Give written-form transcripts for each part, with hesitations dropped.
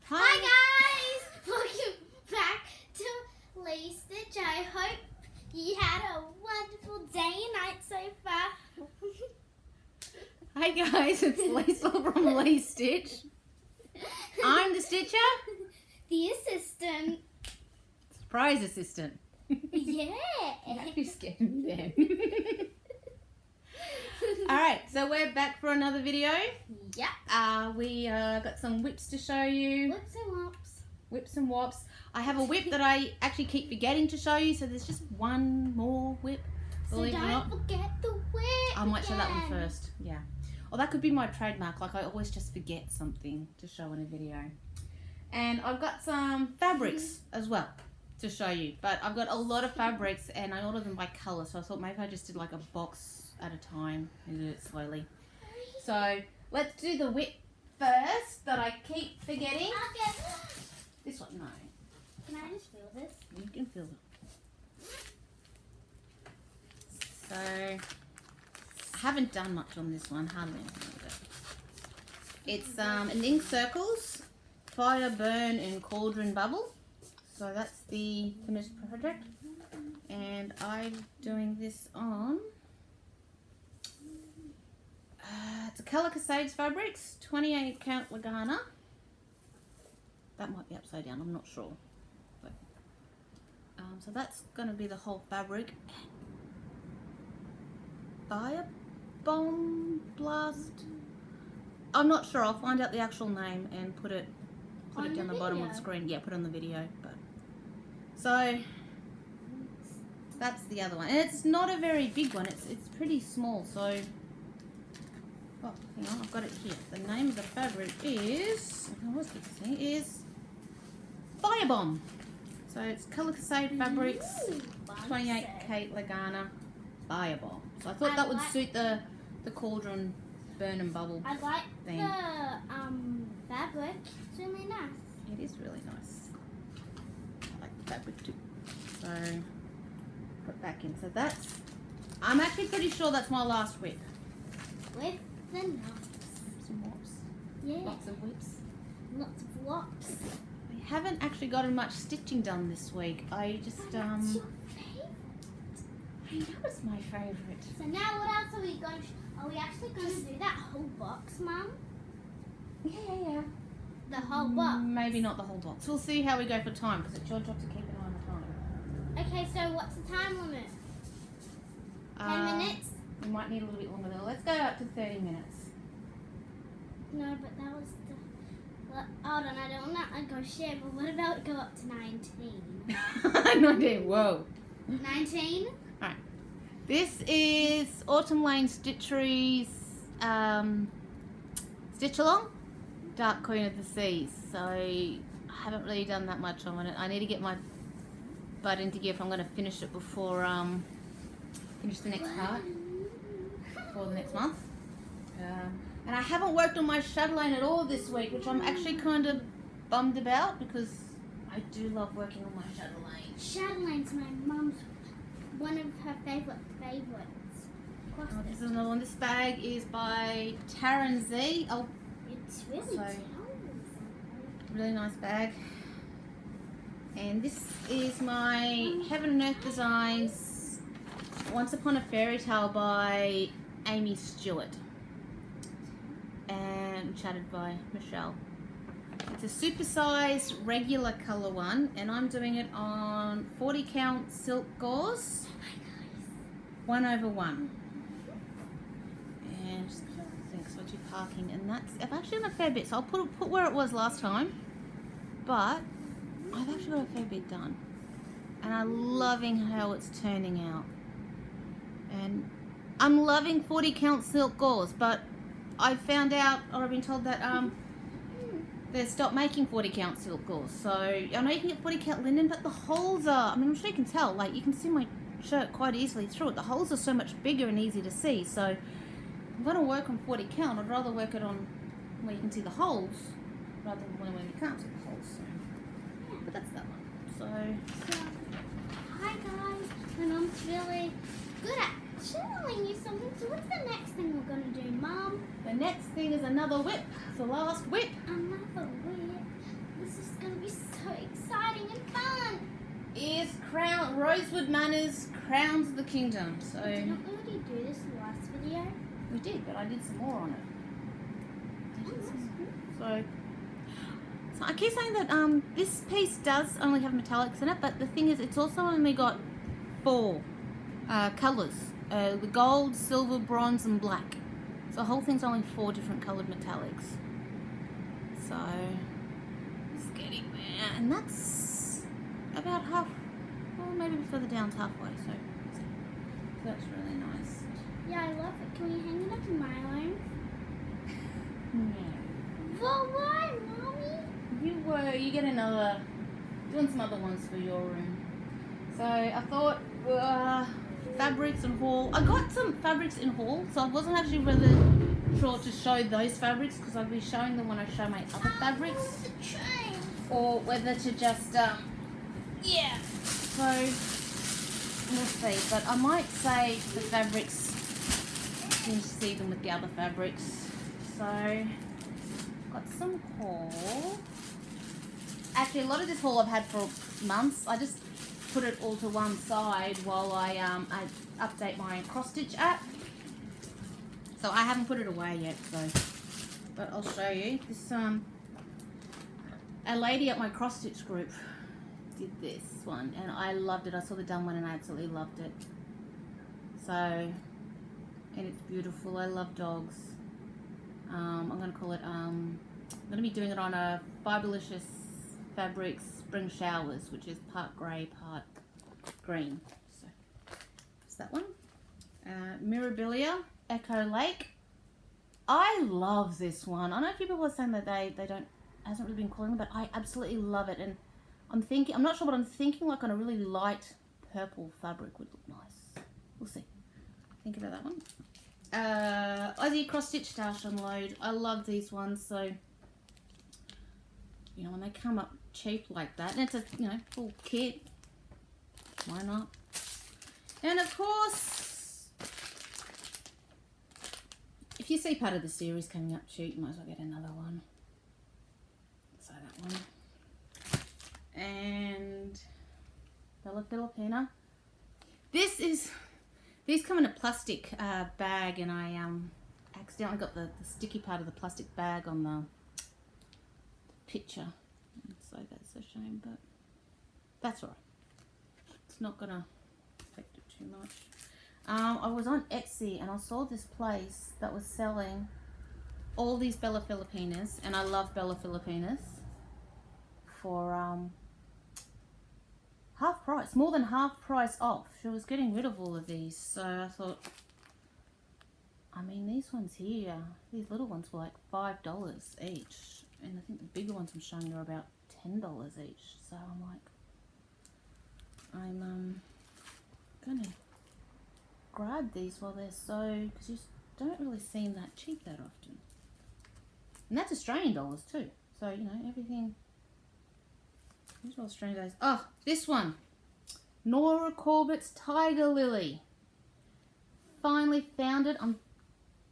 Hi guys! Welcome back to Lee Stitch. I hope you had a wonderful day and night so far. Hi guys, it's Lisa from Lee Stitch. I'm the stitcher. The assistant. Surprise assistant. Yeah. You scared me then. Alright, so we're back for another video. Yep. We got some whips to show you. Whips and wops. Whips and wops. I have a whip that I actually keep forgetting to show you, so there's just one more whip. So Believe it or not. don't forget the whip. I might show that one again. first. Yeah. Or that could be my trademark. Like I always just forget something to show in a video. And I've got some fabrics as well to show you. But I've got a lot of fabrics and I ordered them by colour. So I thought maybe I just did like a box at a time and did it slowly. So let's do the whip first that I keep forgetting. Okay. This one, no. Can I just feel this? You can feel it. So I haven't done much on this one, hardly anything with it. It's an ink circles, fire, burn and cauldron bubble. So that's the finished project. And I'm doing this on, it's a Colour Cascades Fabrics, 28 count Lagana. That might be upside down, I'm not sure. But, so that's going to be the whole fabric. Fire bomb blast. I'm not sure. I'll find out the actual name and put it down the bottom of the screen. Yeah, put it on the video. But so that's the other one, and it's not a very big one. It's pretty small. So oh, hang on, I've got it here. The name of the fabric is, I always keep saying, is Firebomb. So it's Colour Cascade Fabrics, 28 Kate Lagana Firebomb. So I thought that would suit the cauldron burn and bubble. I like thing. the fabric. It's really nice. It is really nice. I like the fabric too. So put back in. So that's, I'm actually pretty sure that's my last whip. With the nuts. Some wops. Yeah. Lots of whips. Lots of wops. I haven't actually gotten much stitching done this week. I just What's your favourite? I know it's my favourite. So now what else are we going to, are we actually going to do that whole box, Mum? Yeah. The whole box? Maybe not the whole box. We'll see how we go for time because it's your job to keep an eye on the time. Okay, so what's the time limit? 10 minutes? We might need a little bit longer though. Let's go up to 30 minutes. No, but that was the, well, hold on, I don't want to negotiate, but what about go up to 19? No idea. Whoa. 19? Alright. This is Autumn Lane Stitchery's Stitch Along, Dark Queen of the Seas. So I haven't really done that much on it. I need to get my butt into gear if I'm going to finish it before finish the next part for the next month. And I haven't worked on my chatelaine at all this week, which I'm actually kind of bummed about because I do love working on my chatelaine. Chadelaine's my mum's, one of her favorites. Oh, this is another one. This bag is by Taryn Z. Oh, It's really So- really nice bag. And this is my Heaven and Earth Designs Once Upon a Fairy Tale by Amy Stewart and chatted by Michelle. It's a supersized regular colour one and I'm doing it on 40 count silk gauze 1/1. And just thanks for parking, and that's, I've actually done a fair bit, so I'll put where it was last time, but I've actually got a fair bit done and I'm loving how it's turning out. And I'm loving 40 count silk gauze, but I found out, or I've been told that they stopped making 40 count silk gauze. So I know you can get 40 count linen, but the holes are, I mean, I'm sure you can tell, like you can see my shirt quite easily through it. The holes are so much bigger and easy to see. So if I'm going to work on 40 count, I'd rather work it on where you can see the holes rather than where you can't see the holes. So, but that's that one. So Hi guys, my mum's really good at showing you something. So what's the next thing we're going to do, Mum? the next thing is another whip. It's the last whip. Another whip. is Rosewood Manors, Crowns of the Kingdom. So Didn't we already do this last video? we did, but I did some more on it. So I keep saying that this piece does only have metallics in it, but the thing is, it's also only got 4 colours: the gold, silver, bronze, and black. So the whole thing's only 4 different coloured metallics. So it's getting there, and that's about half. Well, maybe further down it's halfway. So that's really nice. Yeah, I love it. Can we hang it up in my room? Yeah. Well, why, Mommy? You get another, doing some other ones for your room. So I thought fabrics and haul. I got some fabrics in haul, so I wasn't actually really sure to show those fabrics because I'll be showing them when I show my other fabrics, or whether to just yeah. So we'll see, but I might save the fabrics and see them with the other fabrics. So got some haul. Actually, a lot of this haul I've had for months. I just put it all to one side while I update my cross stitch app. So I haven't put it away yet. So, but I'll show you this. A lady at my cross stitch group did this one, and I loved it. I saw the done one, and I absolutely loved it. So, and it's beautiful. I love dogs. I'm gonna call it. I'm gonna be doing it on a Fiberlicious Fabrics Spring Showers, which is part grey, part green. So it's that one. Mirabilia Echo Lake. I love this one. I know a few people are saying that they don't, hasn't really been calling them, but I absolutely love it. And I'm not sure, but I'm thinking like on a really light purple fabric would look nice. We'll see. Think about that one. Aussie cross stitch stash and load. I love these ones. So you know, when they come up cheap like that, and it's a full kit, why not? And of course, if you see part of the series coming up cheap, you might as well get another one. So that one. And Bella Filipina. These come in a plastic bag, and I accidentally got the sticky part of the plastic bag on the picture. So that's a shame, but that's all right. It's not gonna affect it too much. I was on Etsy and I saw this place that was selling all these Bella Filipinas, and I love Bella Filipinas, for half price, more than half price off. She was getting rid of all of these, so I thought, I mean, these ones here, these little ones were like $5 each, and I think the bigger ones I'm showing you are about $10 each. So I'm like, I'm gonna grab these while they're so, because you don't really see them that cheap that often, and that's Australian dollars too. So you know, everything. These are Australian dollars. Oh, this one, Nora Corbett's Tiger Lily. Finally found it. I'm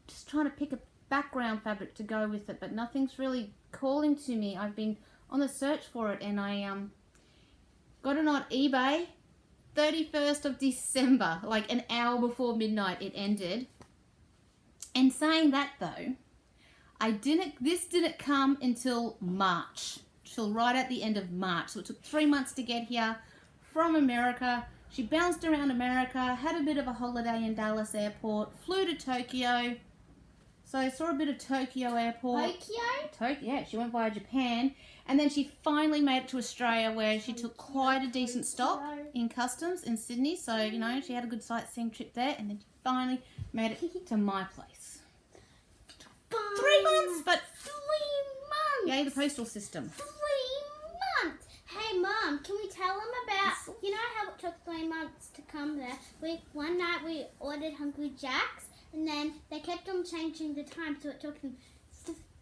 just trying to pick a background fabric to go with it, but nothing's really calling to me. I've been on the search for it, and I got it on eBay 31st of December, like an hour before midnight it ended. And saying that though, this didn't come until March, till right at the end of March. So it took 3 months to get here from America. She bounced around America, had a bit of a holiday in Dallas airport, flew to Tokyo. So I saw a bit of Tokyo airport. Tokyo? Yeah, she went via Japan. And then she finally made it to Australia, where she took quite a decent stop in customs in Sydney. So, you know, she had a good sightseeing trip there. And then she finally made it to my place. 3 months, but 3 months. Yay, the postal system. 3 months. Hey, Mum, can we tell them about, you know how it took 3 months to come there? One night we ordered Hungry Jack's, and then they kept on changing the time, so it took them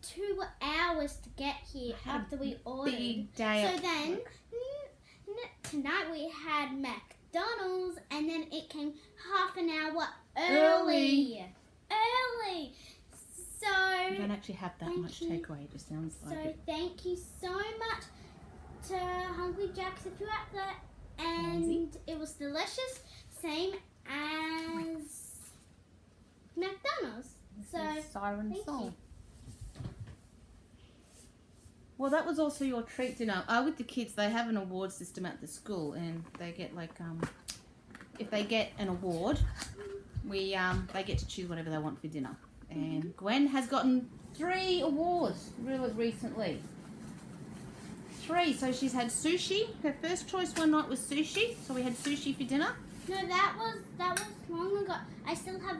2 hours to get here after we ordered. Big day. So then, tonight we had McDonald's, and then it came half an hour early. So We don't actually have that much takeaway, it just sounds like it. So thank you so much to Hungry Jack's. If you're at and it was delicious, same as McDonald's. So Siren thank Song. you. Well, that was also your treat dinner. With the kids, they have an award system at the school, and they get like if they get an award, they get to choose whatever they want for dinner. And Gwen has gotten 3 awards really recently. 3. So she's had sushi. Her first choice one night was sushi. So we had sushi for dinner. No, that was long ago. I still have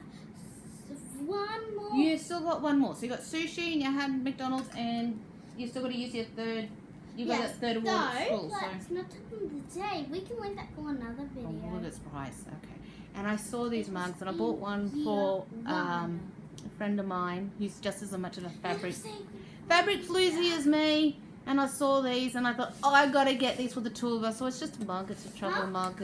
one more. You still got one more. So you got sushi, and you had McDonald's, and you still got to use your third. You got that third award at school. But So it's not talking today. We can leave that for another video. award its price. Okay. And I saw these mugs, and I bought one for a friend of mine who's just as much of a fabric floozy as me. And I saw these, and I thought, oh, I gotta get these for the 2 of us. So it's just a mug. It's a travel mug,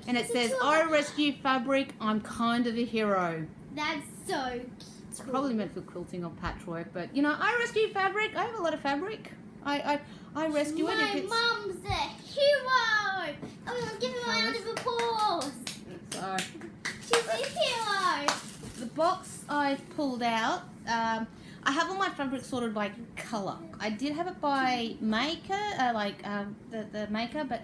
and it says, "I rescue fabric. I'm kind of a hero." That's so cute. It's probably meant for quilting or patchwork, but you know, I rescue fabric. I have a lot of fabric. I rescue it if My it's. mum's a hero. Oh, give her a round of applause. So She's a hero. the box I pulled out. I have all my fabric sorted by colour. I did have it by maker, the maker, but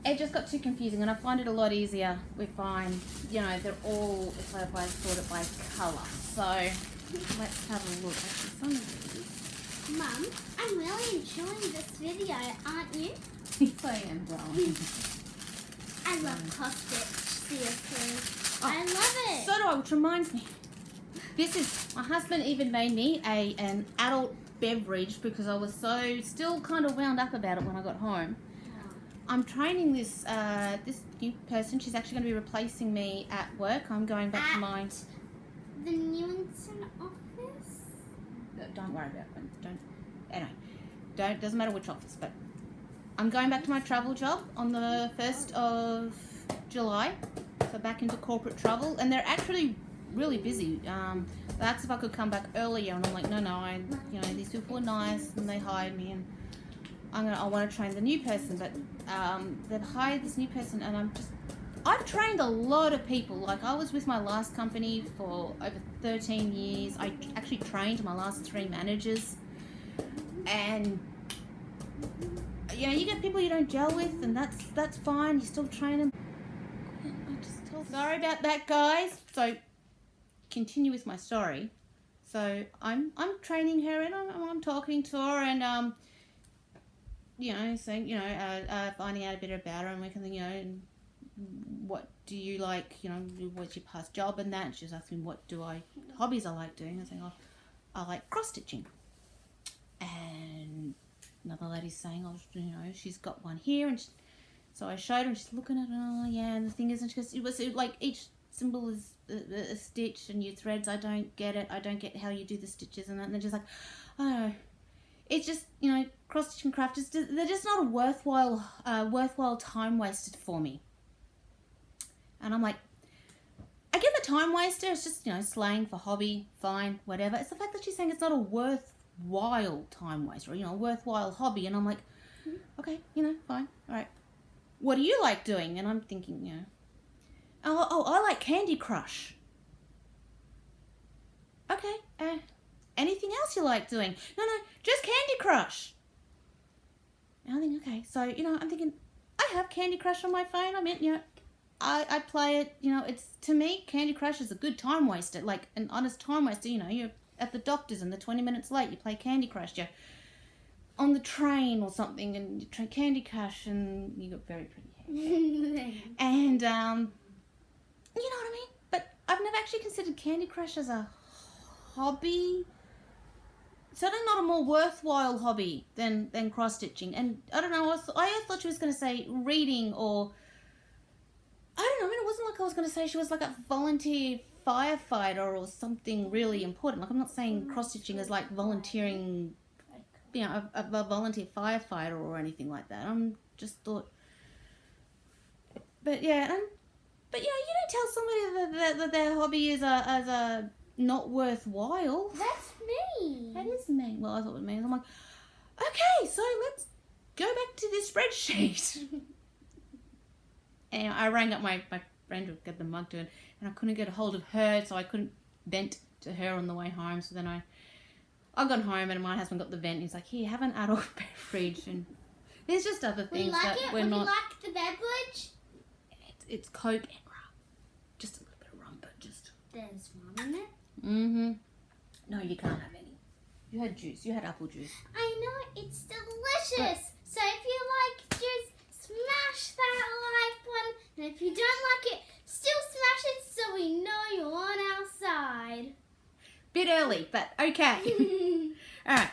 it just got too confusing, and I find it a lot easier if I'm, they're all, if I sort it by colour. So let's have a look. Actually, some of these. Mum, I'm really enjoying this video, aren't you? Yes, I am, darling. I love cross-stitch, seriously. Oh, I love it. So do I, which reminds me. My husband even made me an adult beverage because I was still kind of wound up about it when I got home. I'm training this new person. She's actually going to be replacing me at work. I'm going back to my... The Newington office? Don't worry about it. Anyway, doesn't matter which office, but I'm going back to my travel job on the 1st of July. So back into corporate travel, and they're actually really busy. They asked if I could come back earlier, and I'm like, no, these people are nice, and they hired me, and I want to train the new person, but they've hired this new person, and I've trained a lot of people. Like, I was with my last company for over 13 years. I actually trained my last 3 managers, and you get people you don't gel with, and that's fine. You still train them. Sorry about that, guys. So continue with my story. So I'm training her, and I'm talking to her, and saying, finding out a bit about her, and we can think, and what do you like, what's your past job and that. And she was asking what hobbies I like doing. I was saying, I like cross stitching. And another lady's saying, she's got one here, and so I showed her, and she's looking at it, oh yeah, and the thing is, and she goes, it was like each symbol is a stitch, and your threads, I don't get it. I don't get how you do the stitches and that. And then she's like, oh, it's just, cross stitch and craft, they're just not a worthwhile time wasted for me. And I'm like, I get the time waster, it's just, slang for hobby, fine, whatever. It's the fact that she's saying it's not a worthwhile time waster, or, a worthwhile hobby. And I'm like, okay, fine, all right. What do you like doing? And I'm thinking, I like Candy Crush. Okay, anything else you like doing? No, just Candy Crush. And I think, okay, so, I'm thinking, I have Candy Crush on my phone. I mean, I play it, it's, to me, Candy Crush is a good time waster, like an honest time waster. You're at the doctor's and they're 20 minutes late, you play Candy Crush. You're on the train or something and you try Candy Crush, and you got very pretty hair. And, you know what I mean? But I've never actually considered Candy Crush as a hobby. Certainly not a more worthwhile hobby than cross-stitching. And I don't know, I thought she was going to say reading, or I don't know, I mean, it wasn't like I was going to say she was like a volunteer firefighter or something really important. Like, I'm not saying cross-stitching is like volunteering, a volunteer firefighter or anything like that. I'm just thought, but yeah, but you don't tell somebody that their hobby is a not worthwhile. That's me. That is me. Well, I thought it was me. I'm like, okay, so let's go back to this spreadsheet. And I rang up my friend who got the mug to it, and I couldn't get a hold of her, so I couldn't vent to her on the way home. So then I got home, and my husband got the vent, and he's like, here, have an adult beverage. And there's just other things that we're Would not... you like the beverage? It's Coke and rum. Just a little bit of rum, but just... There's rum in it. Mm-hmm. No, you can't have any. You had juice. You had apple juice. I know, it's delicious. So if you like juice, smash that like button. And if you don't like it, still smash it so we know you're on our side. Bit early, but okay. All right.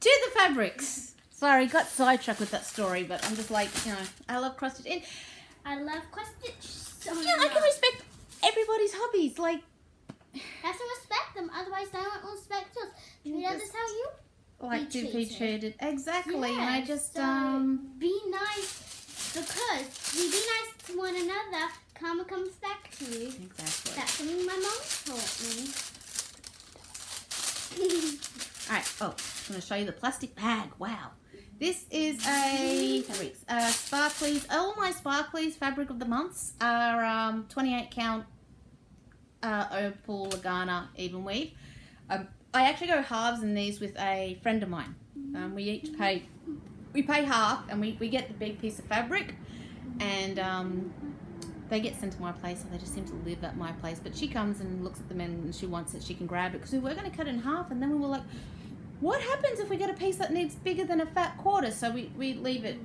To the fabrics. Sorry, got sidetracked with that story, but I'm just like, you know, I love cross stitch. And I love cross stitch so much. yeah, I can respect everybody's hobbies. Like, have to respect them, otherwise they won't respect us. Treat others how you like to be treated. Exactly. Yeah, And I just so be nice, because you be nice to one another, karma comes back to you. Exactly. That's something my mom taught me. Alright, oh, I'm going to show you the plastic bag. Wow. This is a sparklies. All my sparklies fabric of the months are 28 count opal Lagana even weave. I actually go halves in these with a friend of mine. We each pay half, and we get the big piece of fabric, and they get sent to my place, so they just seem to live at my place. But she comes and looks at them, and she wants it, she can grab it, because we were going to cut it in half, and then we were like, what happens if we get a piece that needs bigger than a fat quarter? So we leave it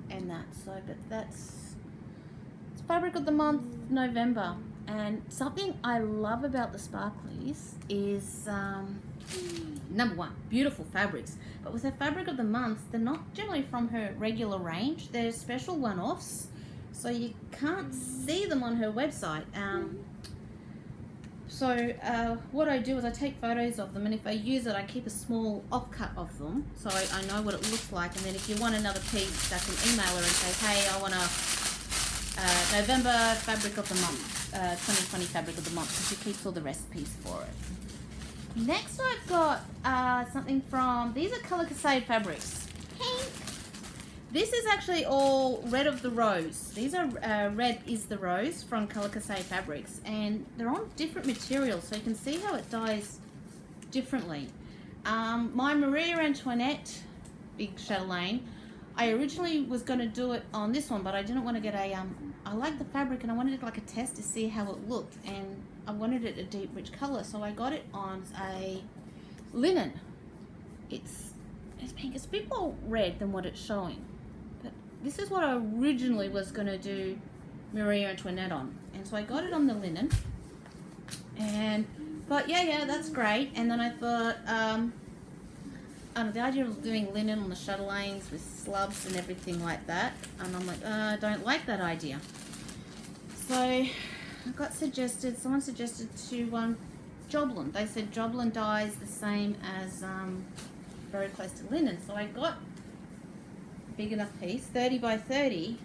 and that. So, but it's fabric of the month, November. And something I love about the sparklies is, number one, beautiful fabrics. But with her fabric of the month, they're not generally from her regular range. They're special one-offs, so you can't see them on her website. So what I do is I take photos of them, and if I use it, I keep a small offcut of them, so I know what it looks like. And then if you want another piece, I can email her and say, hey, I want a November fabric of the month, 2020 fabric of the month, because she keeps all the recipes for it. Next I've got something from, these are Colour Crusade fabrics. Pink. This is actually all Red of the Rose. These are Red is the Rose from Colour Crusade fabrics, and they're on different materials, so you can see how it dyes differently. My Marie Antoinette Big Chatelaine, I originally was going to do it on this one, but I didn't want to get a, I like the fabric and I wanted it like a test to see how it looked, and I wanted it a deep rich colour, so I got it on a linen. It's pink, it's a bit more red than what it's showing, but this is what I originally was going to do Marie Antoinette on, and so I got it on the linen, and but yeah, that's great. And then I thought, the idea of doing linen on the chatelaines with slubs and everything like that, and I'm like, I don't like that idea. So I got suggested, someone suggested to Joblin. They said Joblin dyes the same as very close to linen. So I got a big enough piece, 30 by 30,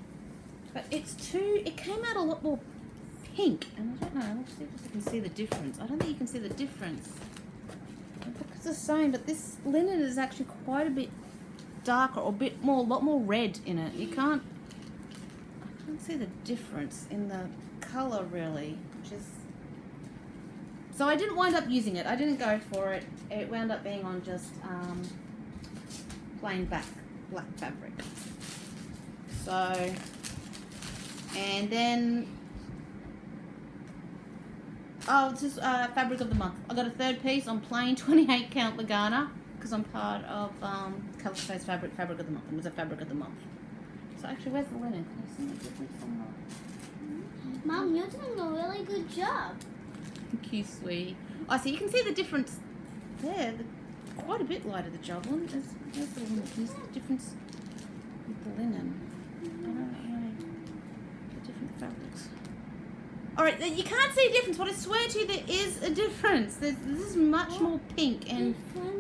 but it came out a lot more pink, and I don't know, let's see if you can see the difference. I don't think you can see the difference. It's the same, but this linen is actually quite a bit darker, or a lot more red in it. I can't see the difference in the colour really, which is, so I didn't wind up using it. I didn't go for it. It wound up being on just plain black fabric. So, and then this is fabric of the month. I got a third piece on plain 28 count Lagana, because I'm part of Colour Space fabric of the month. It was a fabric of the month. So actually, where's the linen? Can you see the difference on the... Mom, you're doing a really good job. Thank you, sweetie. Oh, so you can see the difference there. Quite a bit lighter, the Joblin. There's the linen. Can you see the difference with the linen? I don't know. The different fabrics. Alright, you can't see a difference, but I swear to you there is a difference. This is much more pink, and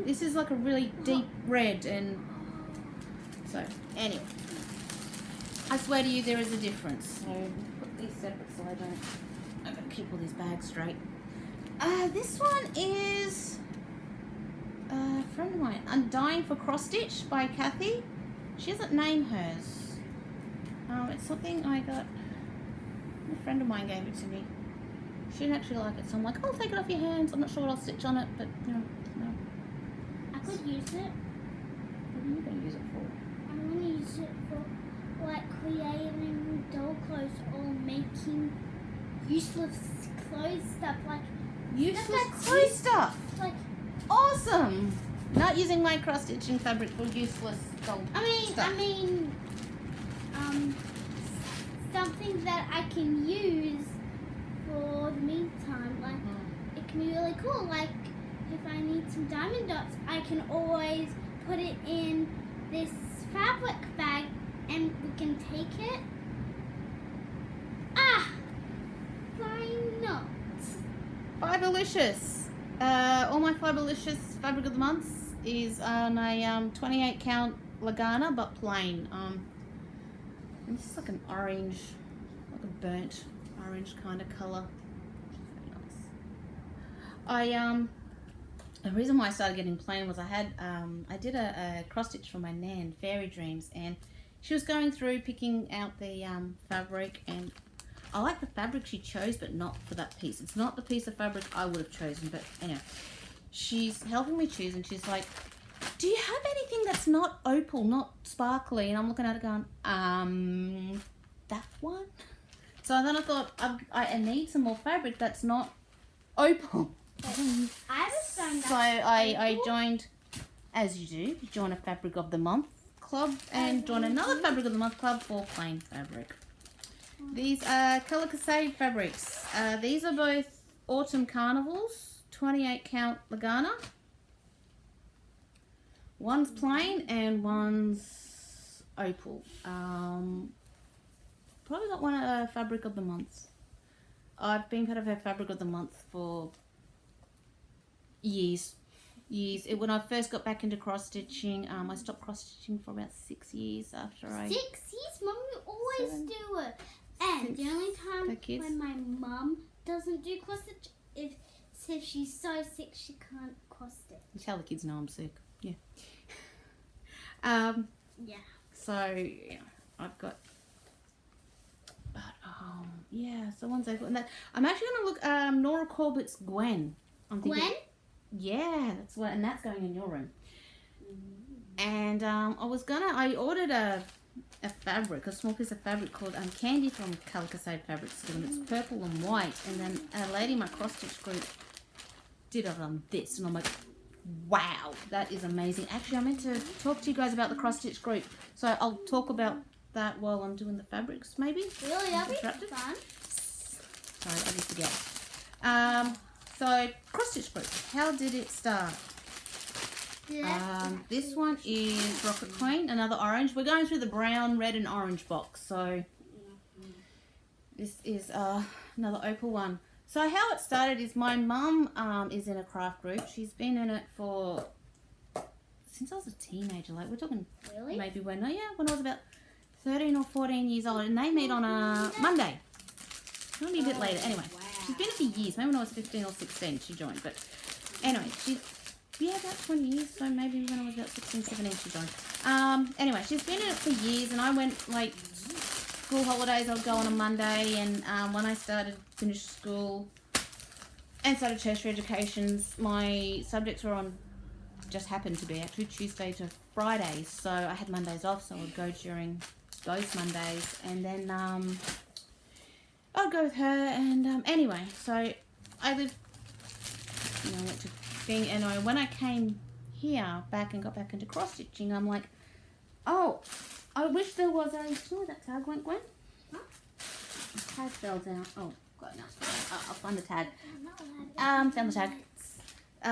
this is like a really deep red, and so, anyway. I swear to you there is a difference. So, put these separate so I'm going to keep all these bags straight. This one is a friend of mine, Undying for Cross Stitch by Kathy. She doesn't name hers. It's something I got A friend of mine gave it to me. She didn't actually like it, so I'm like, I'll take it off your hands. I'm not sure what I'll stitch on it, but you know, no. I could use it. What are you going to use it for? I'm going to use it for like creating doll clothes or making useless clothes stuff like Useless clothes stuff. Like awesome. Not using my cross stitching fabric for useless doll stuff. I mean, something that I can use for the meantime. Like it can be really cool. Like if I need some diamond dots, I can always put it in this fabric bag, and we can take it. Why not? Fiberlicious. All my Fiberlicious fabric of the month is on a 28 count Lagana, but plain. And this is like an orange, like a burnt orange kind of color. Very nice. The reason why I started getting plain was I did a cross stitch for my nan, Fairy Dreams, and she was going through picking out the fabric, and I like the fabric she chose, but not for that piece. It's not the piece of fabric I would have chosen, but anyway. She's helping me choose, and she's like, do you have anything that's not opal, not sparkly? And I'm looking at it going, that one? So then I thought, I need some more fabric that's not opal. I just found So I joined, as you do, you join a fabric of the month club and join another fabric of the month club for plain fabric. These are Colour Cascade fabrics. These are both Autumn Carnivals, 28 count Lagana. One's plain and one's opal. Probably got one fabric of the month. I've been part of her fabric of the month for years. When I first got back into cross stitching, I stopped cross stitching for about 6 years after 6 years? Mum, you always do it. And the only time when my mum doesn't do cross stitch is if she's so sick she can't cross stitch. You tell the kids know I'm sick. Yeah. Yeah. So yeah, I've got. But yeah. So one's opal, and that I'm actually gonna look. Nora Corbett's Gwen. I'm thinking, Gwen? Yeah, that's what, and that's going in your room. And I ordered a fabric, a small piece of fabric called Candy from Colour Cascade Fabrics, and it's purple and white. And then a lady in my cross stitch group did it on this, and I'm like, wow, that is amazing. Actually, I meant to talk to you guys about the cross stitch group, so I'll talk about that while I'm doing the fabrics, maybe. Really, that'd be fun. Sorry, I did forget. So cross stitch group, how did it start? This one is Rocket Queen, another orange. We're going through the brown, red and orange box, so this is another opal one. So how it started is my mum is in a craft group. She's been in it since I was a teenager. Like we're talking maybe when I was about 13 or 14 years old, and they meet on a Monday. Maybe a bit later. Anyway, she's been in it for years. Maybe when I was 15 or 16 she joined, but anyway, about 20 years, so maybe when I was about 16, 17 she joined. Anyway, she's been in it for years, and I went, like, school holidays, I would go on a Monday, and when I finished school and started tertiary educations, my subjects were just happened to be actually Tuesday to Fridays, so I had Mondays off, so I would go during those Mondays, and then I'd go with her, and anyway, so I lived, went to thing, and when I came here back and got back into cross stitching, I'm like, oh, I wish there was a. You know where that tag went, Gwen? Huh? The tag fell down. Oh, got it now. I'll find the tag. Found the tag.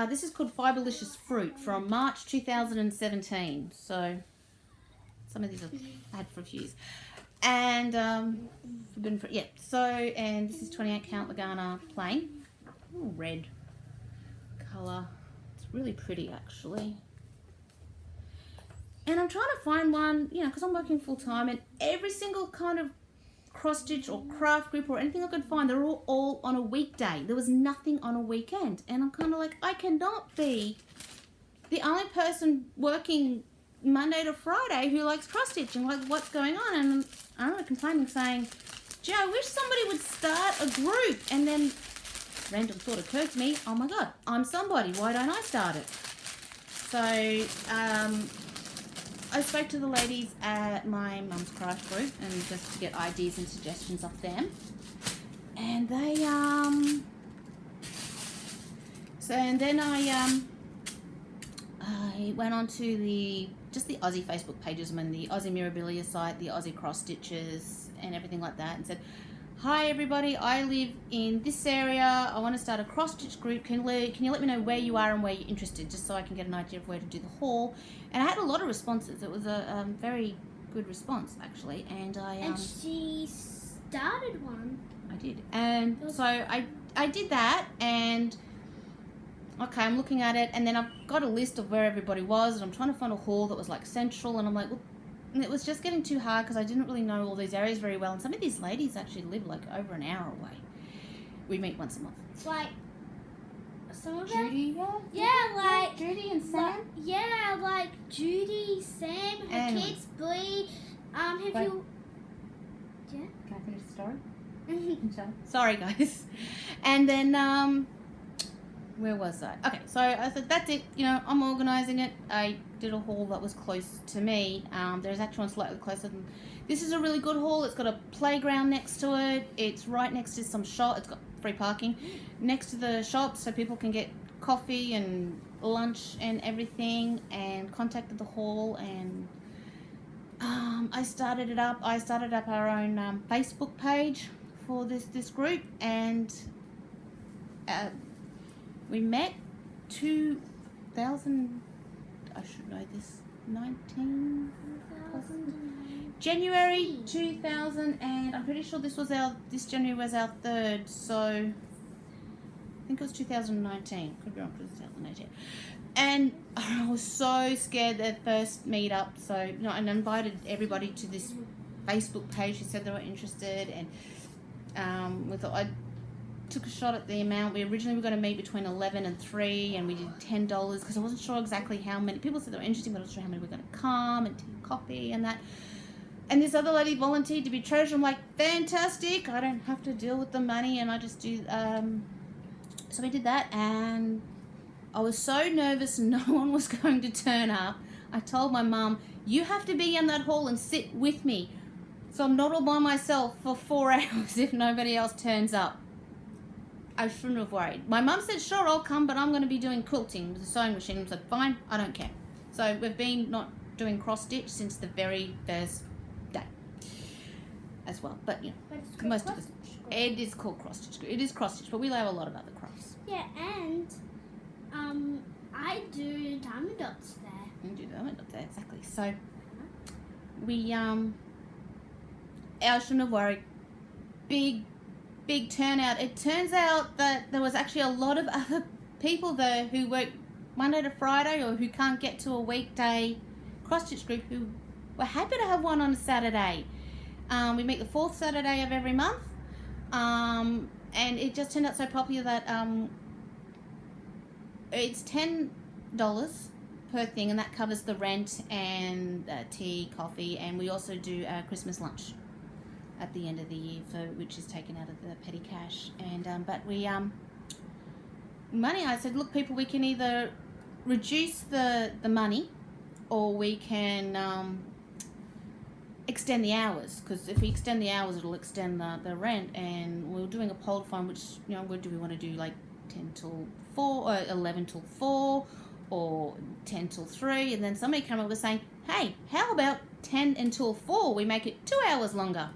This is called Fiberlicious Fruit from March 2017. So some of these I've had for a few years, and So and this is 28 count Lagana plain. Ooh, red colour. It's really pretty actually. And I'm trying to find one, because I'm working full time, and every single kind of cross stitch or craft group or anything I could find, they're all on a weekday. There was nothing on a weekend, and I'm kind of like, I cannot be the only person working Monday to Friday who likes cross stitching. Like, what's going on? And I don't know, complaining, saying, gee, I wish somebody would start a group. And then random thought occurred to me, oh my God, I'm somebody. Why don't I start it? So I spoke to the ladies at my mum's craft group and just to get ideas and suggestions off them. And they, and then I went on to the Aussie Facebook pages, and the Aussie Mirabilia site, the Aussie Cross Stitches and everything like that, and said, hi everybody, I live in this area, I want to start a cross stitch group, can you let me know where you are and where you're interested, just so I can get an idea of where to do the haul. And I had a lot of responses. It was a very good response actually, and and she started one. I did, and so I did that, and okay, I'm looking at it, and then I've got a list of where everybody was, and I'm trying to find a haul that was like central, and I'm like, well, and it was just getting too hard because I didn't really know all these areas very well, and some of these ladies actually live like over an hour away. We meet once a month. It's like some of Judy, them. Yeah, like Judy and Sam. Yeah, like Judy, Sam, her And kids, Blee. Have wait. you? Yeah. Can I finish the story? Sorry, guys. And then where was I? Okay, so I said that's it. You know, I'm organising it. I did a haul that was close to me. There's actually one slightly closer than. This is a really good haul. It's got a playground next to it. It's right next to some shop. It's got free parking next to the shop, so people can get coffee and lunch and everything. And contacted the hall, and I started it up. I started up our own Facebook page for this group, and we met 2000. I should know this. 19. January 2000, and I'm pretty sure this January was our third, so I think it was 2019. Could be wrong, because it's 2018. And I was so scared at first meet up, so you know, and invited everybody to this Facebook page who said they were interested, and we thought I took a shot at the amount. We originally were going to meet between 11 and 3, and we did $10 because I wasn't sure exactly how many people said they were interested, but I wasn't sure how many were going to come and take coffee and that. And this other lady volunteered to be treasurer. I'm like, fantastic! I don't have to deal with the money, and I just do. So we did that, and I was so nervous no one was going to turn up. I told my mum, you have to be in that hall and sit with me, so I'm not all by myself for 4 hours if nobody else turns up. I shouldn't have worried. My mum said, sure, I'll come, but I'm going to be doing quilting with a sewing machine. I said, fine, I don't care. So we've been not doing cross stitch since the very first day as well. But, you know, most of us. It is called cross stitch. It is cross stitch, but we love a lot of other crafts. Yeah, and I do diamond dots there. You do diamond dots there, exactly. So we, I shouldn't have worried. Big turnout. It turns out that there was actually a lot of other people there who work Monday to Friday or who can't get to a weekday cross stitch group who were happy to have one on a Saturday. We meet the fourth Saturday of every month, and it just turned out so popular that it's $10 per thing, and that covers the rent and tea, coffee, and we also do Christmas lunch at the end of the year, which is taken out of the petty cash. And but we money, I said, look people, we can either reduce the money or we can extend the hours, because if we extend the hours it'll extend the rent. And we're doing a poll to find which, you know, what do we want to do, like 10 till 4 or 11 till 4 or 10 till 3. And then somebody came up with saying, hey, how about 10 until 4, we make it 2 hours longer.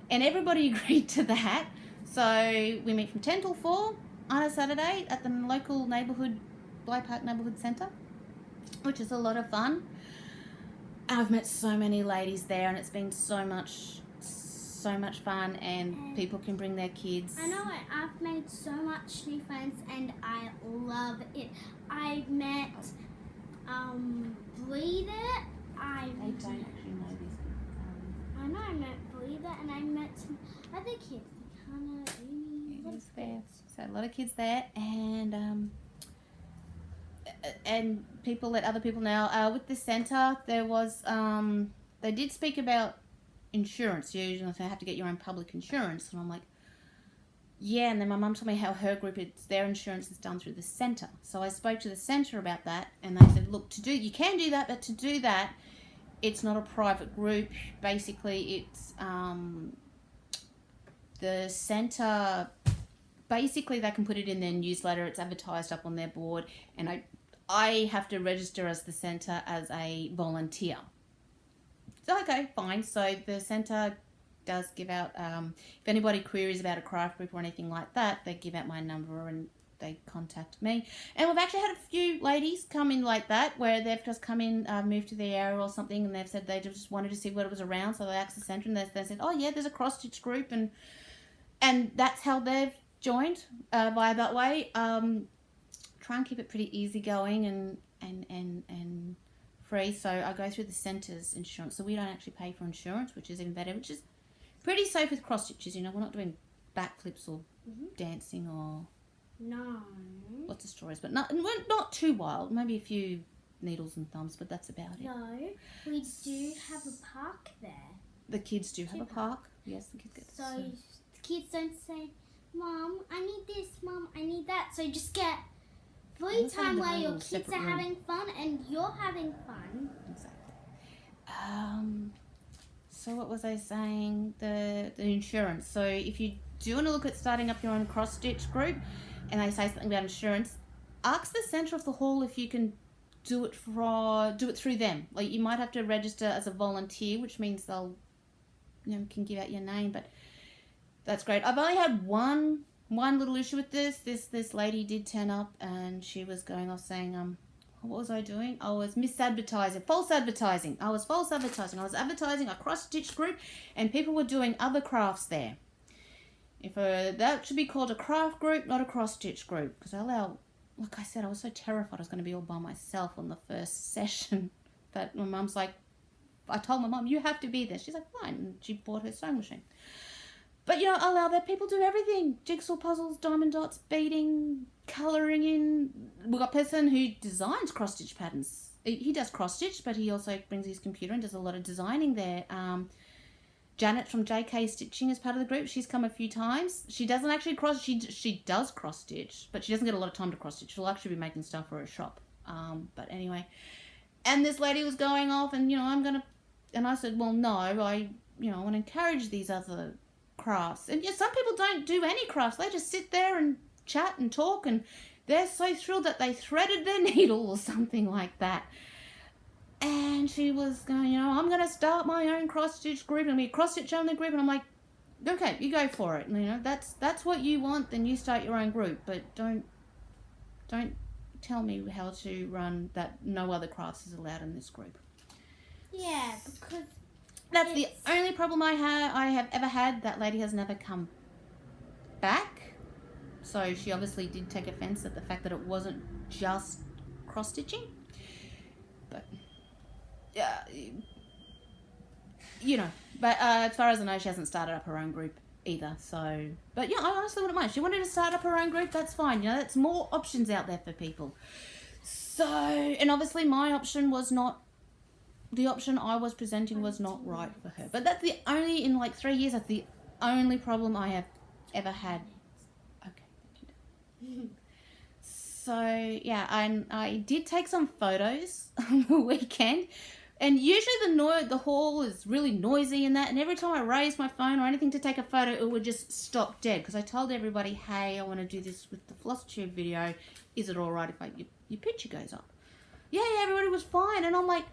And everybody agreed to that. So we meet from 10 till 4 on a Saturday at the local neighbourhood, Bly Park Neighbourhood Centre, which is a lot of fun. I've met so many ladies there, and it's been so much fun, and people can bring their kids. I know it. I've made so much new friends, and I love it. I met Breather. I don't actually know these. I know I met Breather, and I met some other kids. Hannah, Amy, It was there. So a lot of kids there, and people let other people know. With the centre, there was they did speak about insurance. You have to get your own public insurance. And I'm like, yeah. And then my mum told me how her group, their insurance is done through the centre. So I spoke to the centre about that, and they said, look, you can do that, but to do that, it's not a private group. Basically, it's the centre. Basically, they can put it in their newsletter. It's advertised up on their board, and I have to register as the centre as a volunteer. So, okay, fine. So the centre does give out, if anybody queries about a craft group or anything like that, they give out my number and they contact me. And we've actually had a few ladies come in like that, where they've just come in, moved to the area or something, and they've said they just wanted to see what it was around. So they asked the centre, and they said, oh yeah, there's a cross-stitch group, and that's how they've joined via that way. Try and keep it pretty easygoing and free. So I go through the centre's insurance, so we don't actually pay for insurance, which is even better, which is pretty safe with cross stitches. You know, we're not doing backflips or dancing or lots of stories, but not too wild. Maybe a few needles and thumbs, but that's about it. No, we do have a park there. The kids do have a park. Yes, the kids get so the kids don't say, Mom, I need this, Mom, I need that. So just get free time where your kids are having fun and you're having fun. Exactly. So what was I saying? The insurance. So if you do want to look at starting up your own cross stitch group, and they say something about insurance, ask the centre of the hall if you can do it through them. Like, you might have to register as a volunteer, which means they'll can give out your name, but that's great. I've only had one little issue with this. This lady did turn up, and she was going off saying, what was I doing? I was misadvertising, false advertising. I was false advertising. I was advertising a cross-stitch group, and people were doing other crafts there. If that should be called a craft group, not a cross-stitch group, because like I said, I was so terrified I was going to be all by myself on the first session. But my mum's like, I told my mum, you have to be there. She's like, fine. And she bought her sewing machine. But, allow that. People do everything. Jigsaw puzzles, diamond dots, beading, colouring in. We've got a person who designs cross-stitch patterns. He does cross-stitch, but he also brings his computer and does a lot of designing there. Janet from JK Stitching is part of the group. She's come a few times. She doesn't actually she does cross-stitch, but she doesn't get a lot of time to cross-stitch. She'll actually be making stuff for her shop. But anyway. And this lady was going off, and, and I said, well, no, I want to encourage these other crafts. And some people don't do any crafts. They just sit there and chat and talk, and they're so thrilled that they threaded their needle or something like that. And she was going, I'm going to start my own cross-stitch group. I'm going to be a cross-stitch only group. And I'm like, okay, you go for it. That's what you want, then you start your own group. But don't tell me how to run that. No other crafts is allowed in this group. Yeah, because that's the only problem I have ever had. That lady has never come back. So she obviously did take offence at the fact that it wasn't just cross-stitching. But but as far as I know, she hasn't started up her own group either. So, but I honestly wouldn't mind. If she wanted to start up her own group, that's fine. That's more options out there for people. So, and obviously my option was not, the option I was presenting was not right for her. But that's the only, in like 3 years, that's the only problem I have ever had. Okay. So, yeah, I did take some photos on the weekend. And usually the hall is really noisy and that. And every time I raise my phone or anything to take a photo, it would just stop dead. Because I told everybody, hey, I want to do this with the Flosstube video. Is it all right if your picture goes up? Yeah, everybody was fine. And I'm like,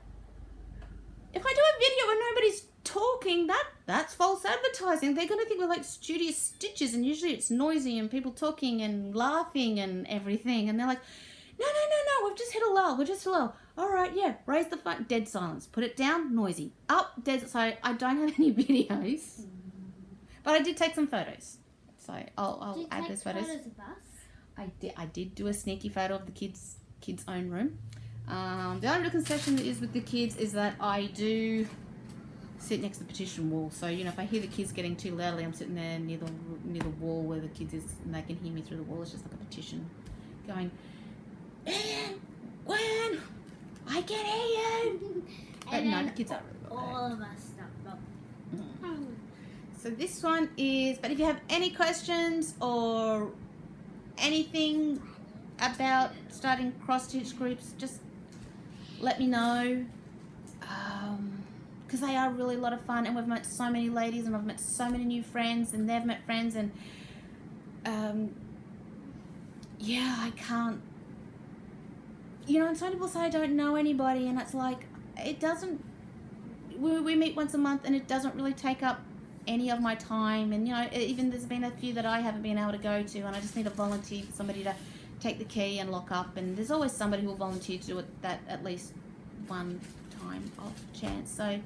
if I do a video where nobody's talking, that's false advertising. They're going to think we're like studious stitches. And usually it's noisy and people talking and laughing and everything. And they're like, no, we've just hit a lull. All right, yeah, raise the phone. Dead silence. Put it down, noisy. Up, dead. So I don't have any videos. But I did take some photos. So I'll add those photos. Photos of us? I did do a sneaky photo of the kids' own room. The only concession is with the kids is that I do sit next to the petition wall. So, if I hear the kids getting too loudly, I'm sitting there near the wall where the kids is, and they can hear me through the wall. It's just like a petition going, Ian, Gwen, I can hear you. But no, the kids are all of us stuff. So this one is, but if you have any questions or anything about starting cross-stitch groups, just let me know. Because they are really a lot of fun, and we've met so many ladies, and I've met so many new friends, and they've met friends, and yeah, I can't, you know, and some people say I don't know anybody, and it's like, it doesn't, we meet once a month, and it doesn't really take up any of my time, and you know, even there's been a few that I haven't been able to go to, and I just need a volunteer, somebody to take the key and lock up, and there's always somebody who will volunteer to do it that at least one time off chance. So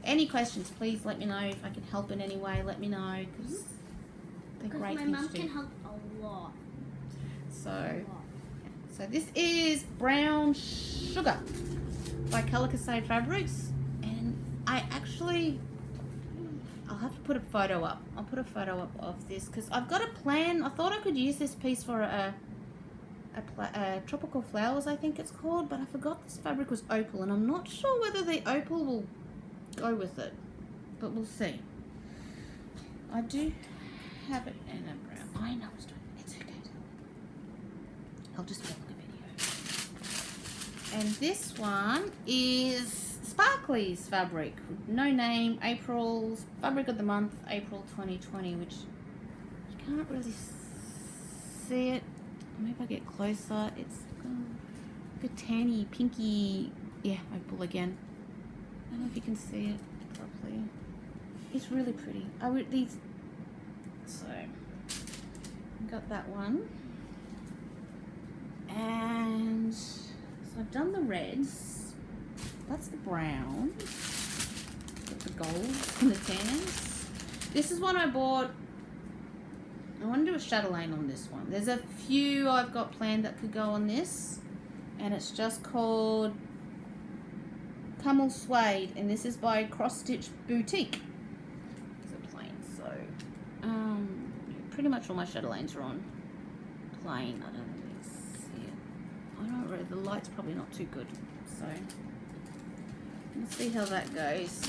any questions, please let me know. If I can help in any way, let me know, because they're great my things mum to do. can help a lot. So this is Brown Sugar by Colour Crusade Fabrics, and I actually, I'll have to put a photo up. I'll put a photo up of this because I've got a plan. I thought I could use this piece for a tropical flowers, I think it's called, but I forgot this fabric was opal, and I'm not sure whether the opal will go with it, but we'll see. I do have it in a brown. I know it's doing it. It's okay. I'll just film the video. And this one is Sparkly's fabric. No name. April's fabric of the month, April 2020, which you can't really see it. Maybe if I get closer, it's like a tanny, pinky, yeah, opal again. I don't know if you can see it properly. It's really pretty. So I got that one. And so I've done the reds. That's the brown. Got the gold and the tans. This is one I bought. I want to do a chatelaine on this one. There's a few I've got planned that could go on this, and it's just called Camel Suede, and this is by Cross Stitch Boutique. It's a plain, so pretty much all my chatelaines are on plain. I don't really see it. I don't really. The light's probably not too good, so we'll see how that goes.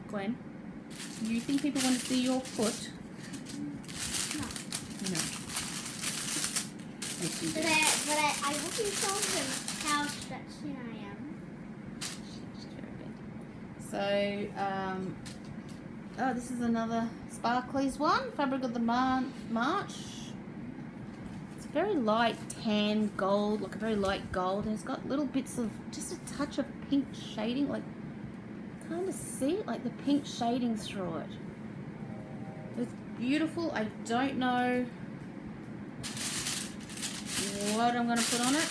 Gwen, do you think people want to see your foot? No. Yes, you do. But I wasn't told them how stretchy I am. So, oh, this is another Sparkly's one, fabric of the month, March. It's very light tan gold, like a very light gold, and it's got little bits of, just a touch of pink shading, like, kind of see it, like the pink shading through it. It's beautiful. I don't know what I'm going to put on it,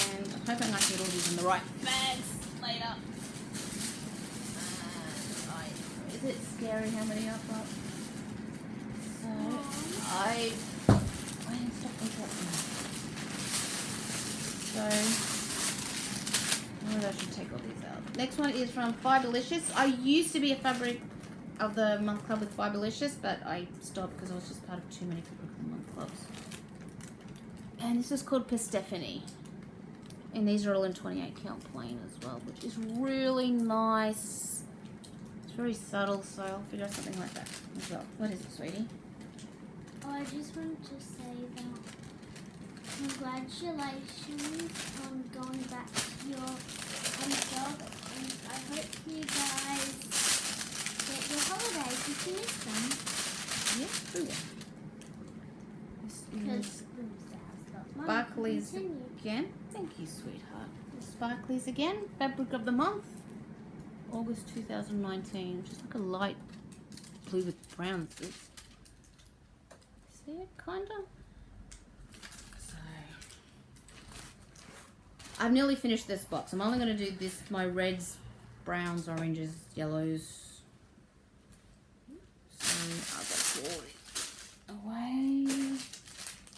and I'm hoping I can get all these in the right bags later. Is it scary how many I've got? I should take all these out. Next one is from Fiberlicious. I used to be a fabric of the month club with Fiberlicious, but I stopped because I was just part of too many fabric of the month clubs. And this is called Persephone. And these are all in 28 count plain as well, which is really nice. It's very subtle, so I'll figure out something like that as well. What is it, sweetie? Oh, I just wanted to say that congratulations on going back to your job, and I hope you guys get your holidays if you miss them. Yes, we will. Because Sparkly's again. Thank you, sweetheart. Sparkly's again. Fabric of the month, August 2019. Just like a light blue with brown. See it, kind of? So, I've nearly finished this box. I'm only going to do this, my reds, browns, oranges, yellows. So, I've got all these away.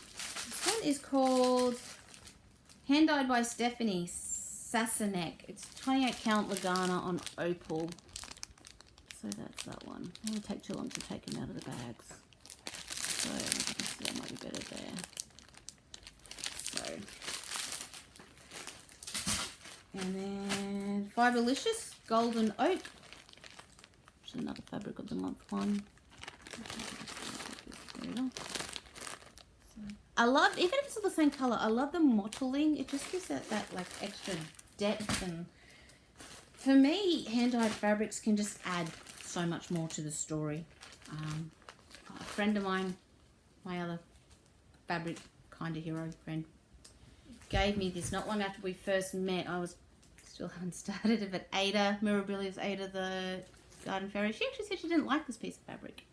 This one is called Hand Dyed by Stephanie Sassanek. It's 28 count Lagana on opal. So that's that one. It won't take too long to take them out of the bags. So you can see that might be better there. So, and then Fiberlicious. Golden Oak, which is another fabric of the month one. There we go. I love, even if it's the same color, I love the mottling. It just gives that like extra depth, and for me, hand-dyed fabrics can just add so much more to the story. A friend of mine, my other fabric kind of hero friend, gave me this not long after we first met. I was still haven't started it, but Ada, Mirabilia's Ada, the garden fairy, she actually said she didn't like this piece of fabric.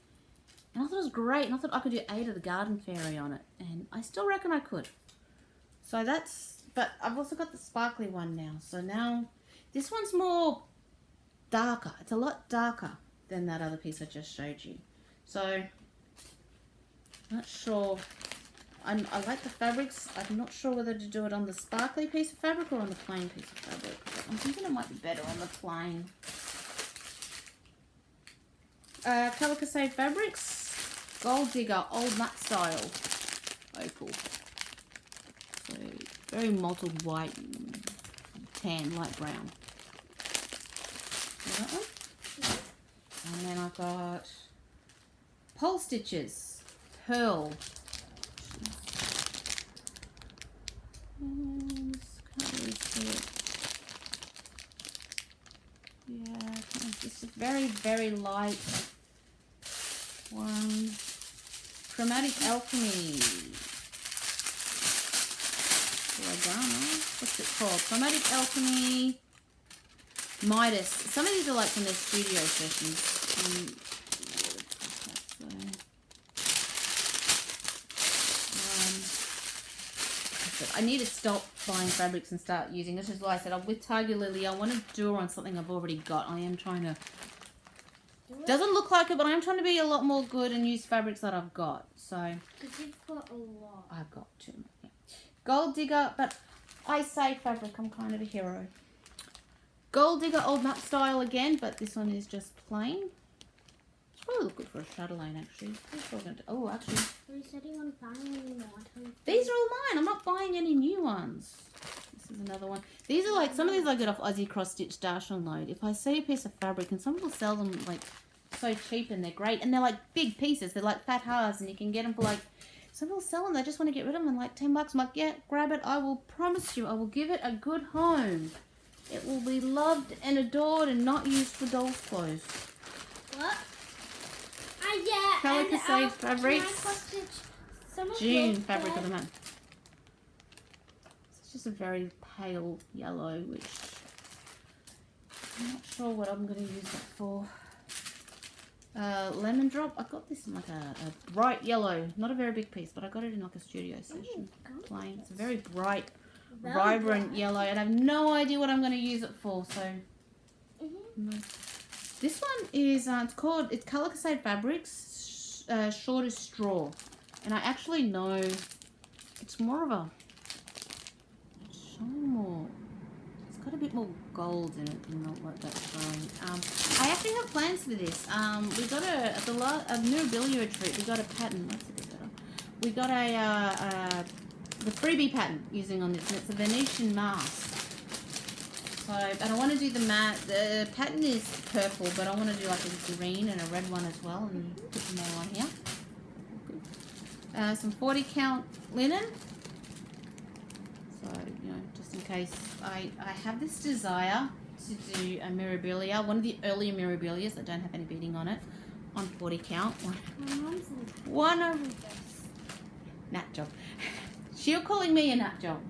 And I thought it was great, and I thought I could do Ada the garden fairy on it, and I still reckon I could. So that's, but I've also got the sparkly one now. So now, this one's more darker. It's a lot darker than that other piece I just showed you. So, not sure. I like the fabrics. I'm not sure whether to do it on the sparkly piece of fabric or on the plain piece of fabric. But I'm thinking it might be better on the plain. Colour Crusade Fabrics, Gold Digger, Old Nut Style, Opal. So very mottled white and tan, light brown. See that one? And then I've got Pole Stitches, Pearl. Can't really see it. Yeah, it's just a very, very light one. Chromatic Alchemy. What's it called? Chromatic Alchemy Midas. Some of these are like from their studio sessions. I need to stop buying fabrics and start using. This is why I said I'm with Tiger Lily. I want to do her on something I've already got. I am trying to. Doesn't look like it, but I am trying to be a lot more good and use fabrics that I've got. So. Because you've got a lot. I've got too many. Yeah. Gold Digger, but I say fabric. I'm kind of a hero. Gold Digger, Old Nut Style again, but this one is just plain. It's probably look good for a Chatelaine actually. Oh, actually. You said you want to buy any more. These are all mine. I'm not buying any new ones. This is another one. These are like, some of these I get off Aussie Cross Stitch Dash Unload. If I see a piece of fabric, and some people sell them like so cheap and they're great, and they're like big pieces. They're like fat halves, and you can get them for like, some people sell them, they just want to get rid of them and like $10. I'm like, yeah, grab it. I will promise you, I will give it a good home. It will be loved and adored and not used for doll's clothes. What? Yeah. Colour Crusade Fabrics. June fabric of the month. It's just a very pale yellow, which I'm not sure what I'm going to use it for. Lemon Drop. I got this in like a bright yellow, not a very big piece, but I got it in like a studio session. Plain. It's a very bright, vibrant yellow, and I have no idea what I'm going to use it for. So this one is it's Colour Crusade Fabrics, Short as Straw. And I actually know it's more of a, it's got a bit more gold in it than what that's showing. I actually have plans for this. We got at the Mirabilia retreat, we got a pattern. Let's see better. We got the freebie pattern using on this, and it's a Venetian mask. So, and I want to do the pattern is purple, but I want to do like a green and a red one as well, and put them all on here. Some 40 count linen, so you know, just in case. I have this desire to do a Mirabilia, one of the earlier Mirabilias that don't have any beading on it, on 40 count. One of nat job. You're calling me a nat job.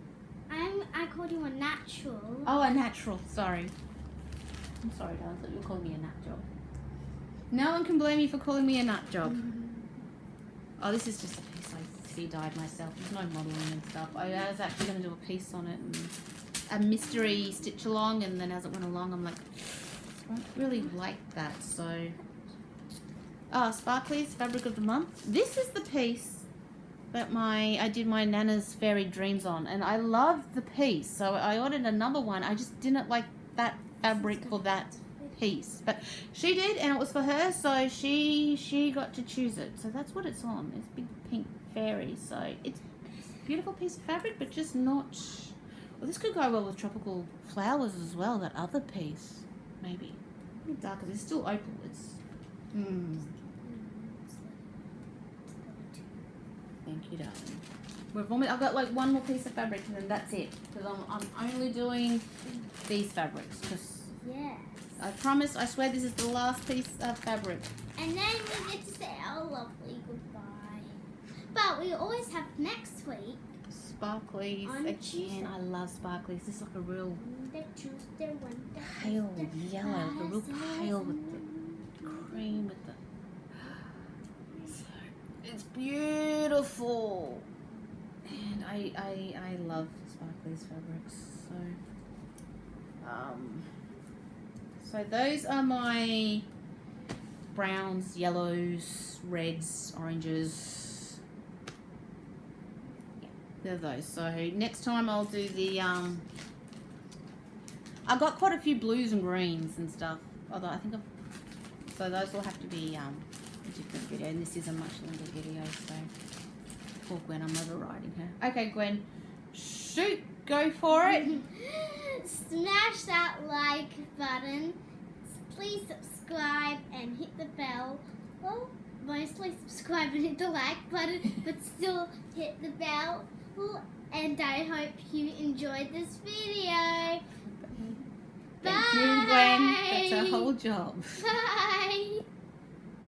I called you a natural. Oh, a natural. Sorry. I'm sorry, darling. I thought you were calling me a nut job. No one can blame you for calling me a nut job. Oh, this is just a piece I dyed myself. There's no modelling and stuff. I was actually going to do a piece on it and a mystery stitch along, and then as it went along, I'm like, I don't really like that. So, Sparkly's Fabric of the Month. This is the piece that I did my Nana's Fairy Dreams on, and I loved the piece, so I ordered another one. I just didn't like that fabric for that piece, but she did, and it was for her, so she got to choose it. So that's what it's on. It's big pink fairy, so it's a beautiful piece of fabric, but just not. Well, this could go well with tropical flowers as well. That other piece. maybe. A bit darker. It's still opal. It's. Thank you, darling. I've got like one more piece of fabric and then that's it. Because I'm only doing these fabrics. Because Yes. I promise, I swear this is the last piece of fabric. And then we get to say our lovely goodbye. But we always have next week. Sparklies On again. Tuesday. I love sparklies. This is like a real Tuesday, Wednesday, pale Thursday, yellow. Like a real Friday, pale with the cream with the. So, it's beautiful. And I love sparklies fabrics. So those are my browns, yellows, reds, oranges. Yeah, they're those. So next time I'll do the I've got quite a few blues and greens and stuff. Although I think so those will have to be a different video, and this is a much longer video. So poor Gwen, I'm overriding her. Okay, Gwen, shoot, go for it. Smash that like button. Please subscribe and hit the bell. Well, mostly subscribe and hit the like button, but still hit the bell. And I hope you enjoyed this video. Thank you, Gwen. That's our whole job. Bye.